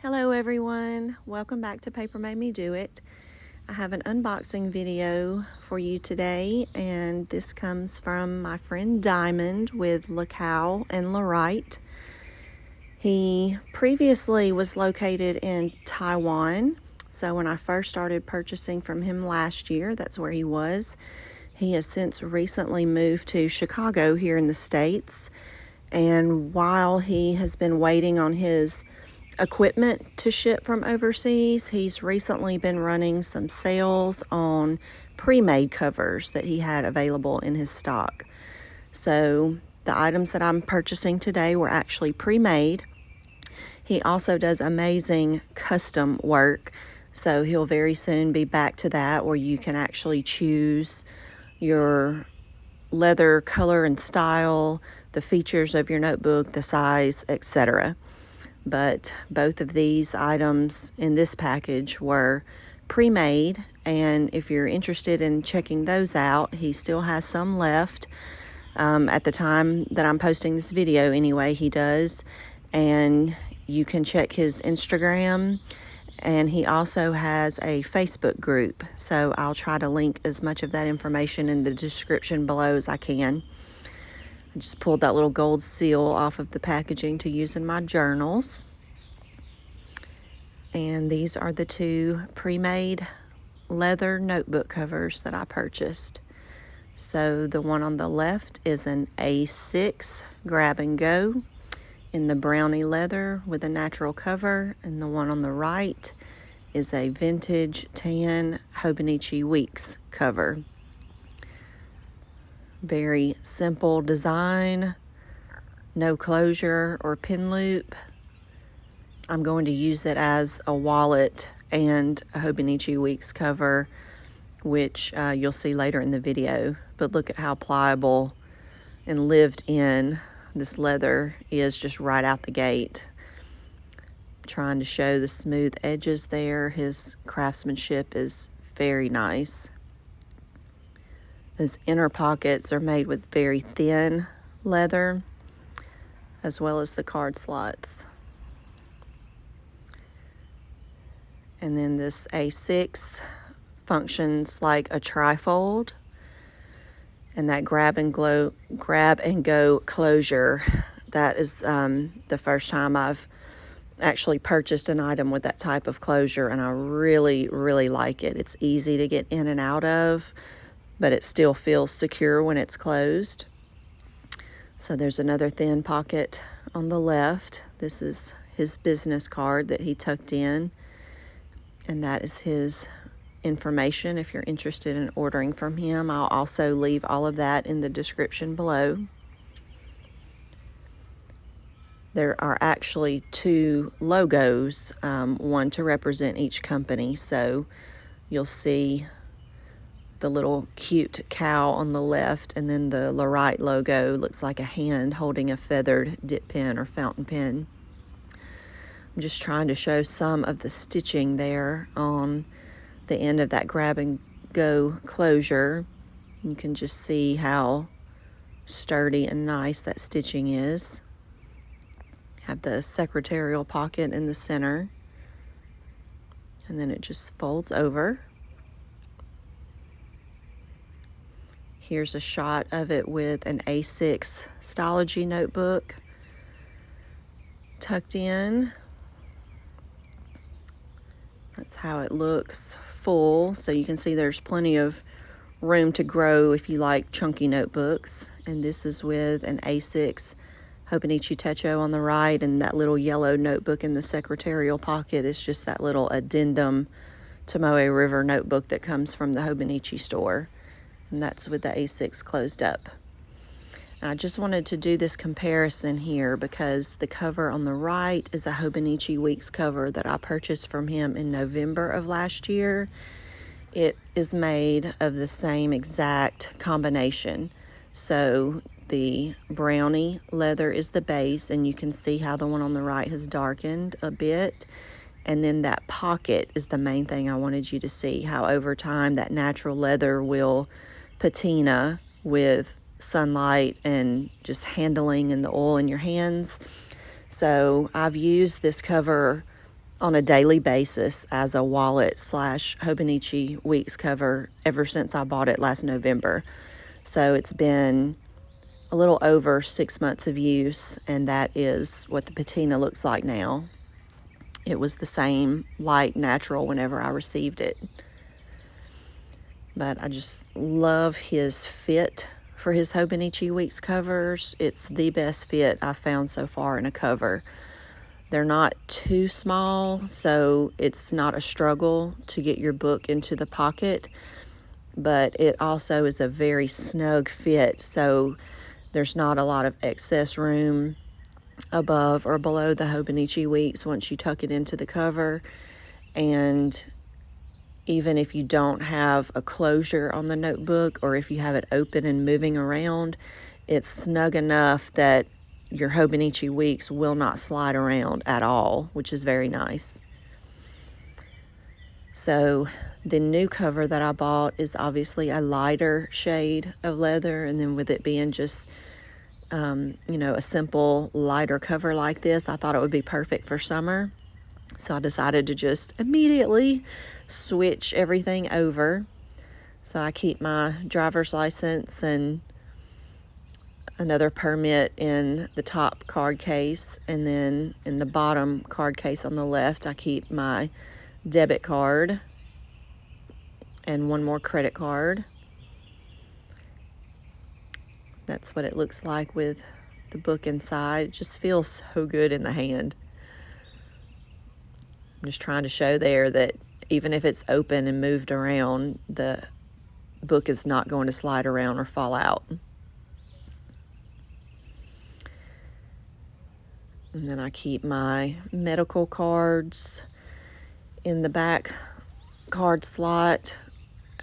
Hello everyone, welcome back to Paper Made Me Do It. I have an unboxing video for you today, and this comes from my friend Diamond with LeCow Le-Right. He previously was located in Taiwan, so when I first started purchasing from him last year, that's where he was. He has since recently moved to Chicago here in the States, and while he has been waiting on his equipment to ship from overseas, he's recently been running some sales on pre-made covers that he had available in his stock. So the items that I'm purchasing today were actually pre-made. He also does amazing custom work, so he'll very soon be back to that, where you can actually choose your leather color and style, the features of your notebook, the size, etc. But both of these items in this package were pre-made, and if you're interested in checking those out, he still has some left. At the time that I'm posting this video anyway, he does, and you can check his Instagram, and he also has a Facebook group, so I'll try to link as much of that information in the description below as I can. I just pulled that little gold seal off of the packaging to use in my journals. And these are the two pre-made leather notebook covers that I purchased. So the one on the left is an A6 grab and go in the brownie leather with a natural cover, and the one on the right is a vintage tan Hobonichi Weeks cover. Very simple design, no closure or pin loop. I'm going to use it as a wallet and a Hobonichi Weeks cover, which you'll see later in the video. But look at how pliable and lived in this leather is just right out the gate. Trying to show the smooth edges there. His craftsmanship is very nice. His inner pockets are made with very thin leather, as well as the card slots. And then this A6 functions like a trifold, and that grab and go closure, that is the first time I've actually purchased an item with that type of closure, and I really like it. It's easy to get in and out of, but it still feels secure when it's closed. So there's another thin pocket on the left. This is his business card that he tucked in, and that is his information if you're interested in ordering from him. I'll also leave all of that in the description below. There are actually two logos, one to represent each company, so you'll see the little cute cow on the left, and then the Le-Right logo looks like a hand holding a feathered dip pen or fountain pen. I'm just trying to show some of the stitching there on the end of that grab and go closure. You can just see how sturdy and nice that stitching is. Have the secretarial pocket in the center, and then it just folds over. Here's a shot of it with an A6 Stylogy notebook tucked in. That's how it looks full, so you can see there's plenty of room to grow if you like chunky notebooks. And this is with an A6 Hobonichi Techo on the right, and that little yellow notebook in the secretarial pocket is just that little addendum Tomoe River notebook that comes from the Hobonichi store. And that's with the A6 closed up. And I just wanted to do this comparison here because the cover on the right is a Hobonichi Weeks cover that I purchased from him in November of last year. It is made of the same exact combination. So the brownie leather is the base, and you can see how the one on the right has darkened a bit. And then that pocket is the main thing I wanted you to see, how over time that natural leather will patina with sunlight and just handling and the oil in your hands. So I've used this cover on a daily basis as a wallet / Hobonichi Weeks cover ever since I bought it last November. So it's been a little over 6 months of use, and that is what the patina looks like now. It was the same light natural whenever I received it. But I just love his fit for his Hobonichi Weeks covers. It's the best fit I've found so far in a cover. They're not too small, so it's not a struggle to get your book into the pocket, but it also is a very snug fit, so there's not a lot of excess room above or below the Hobonichi Weeks once you tuck it into the cover. And even if you don't have a closure on the notebook, or if you have it open and moving around, it's snug enough that your Hobonichi Weeks will not slide around at all, which is very nice. So the new cover that I bought is obviously a lighter shade of leather, and then with it being just a simple lighter cover like this, I thought it would be perfect for summer. So I decided to just immediately switch everything over. So I keep my driver's license and another permit in the top card case, and then in the bottom card case on the left I keep my debit card and one more credit card. That's what it looks like with the book inside. It just feels so good in the hand. I'm just trying to show there that even if it's open and moved around, the book is not going to slide around or fall out. And then I keep my medical cards in the back card slot,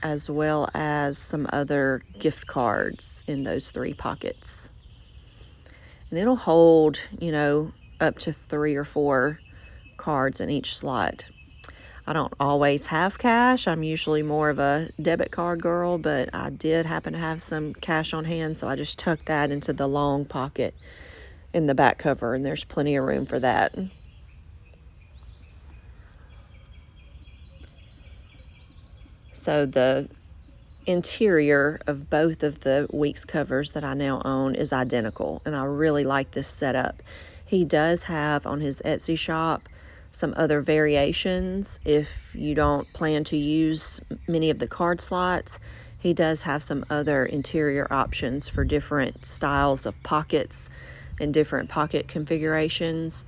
as well as some other gift cards in those 3 pockets. And it'll hold, up to 3 or 4 cards in each slot. I don't always have cash. I'm usually more of a debit card girl, but I did happen to have some cash on hand, so I just tucked that into the long pocket in the back cover, and there's plenty of room for that. So the interior of both of the Weeks covers that I now own is identical, and I really like this setup. He does have on his Etsy shop some other variations. If you don't plan to use many of the card slots, he does have some other interior options for different styles of pockets and different pocket configurations.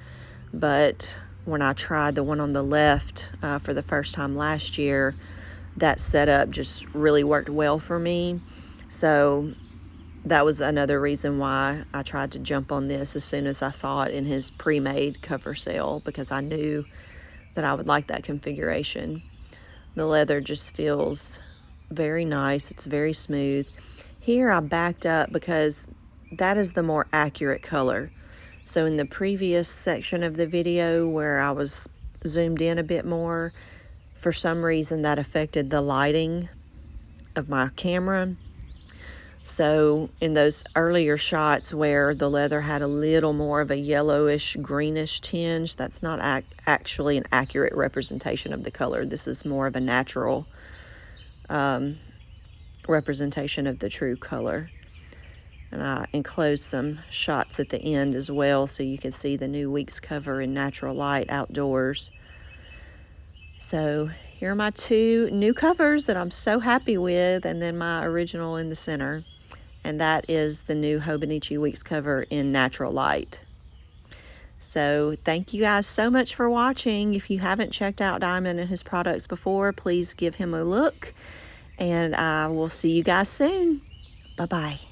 But when I tried the one on the left for the first time last year, that setup just really worked well for me. So that was another reason why I tried to jump on this as soon as I saw it in his pre-made cover sale, because I knew that I would like that configuration. The leather just feels very nice. It's very smooth. Here I backed up because that is the more accurate color. So in the previous section of the video where I was zoomed in a bit more, for some reason that affected the lighting of my camera. So in those earlier shots where the leather had a little more of a yellowish greenish tinge, that's not actually an accurate representation of the color. This is more of a natural representation of the true color. And I enclosed some shots at the end as well, so you can see the new Weeks cover in natural light outdoors. So here are my 2 new covers that I'm so happy with, and then my original in the center. And that is the new Hobonichi Weeks cover in natural light. So thank you guys so much for watching. If you haven't checked out Diamond and his products before, please give him a look. And I will see you guys soon. Bye-bye.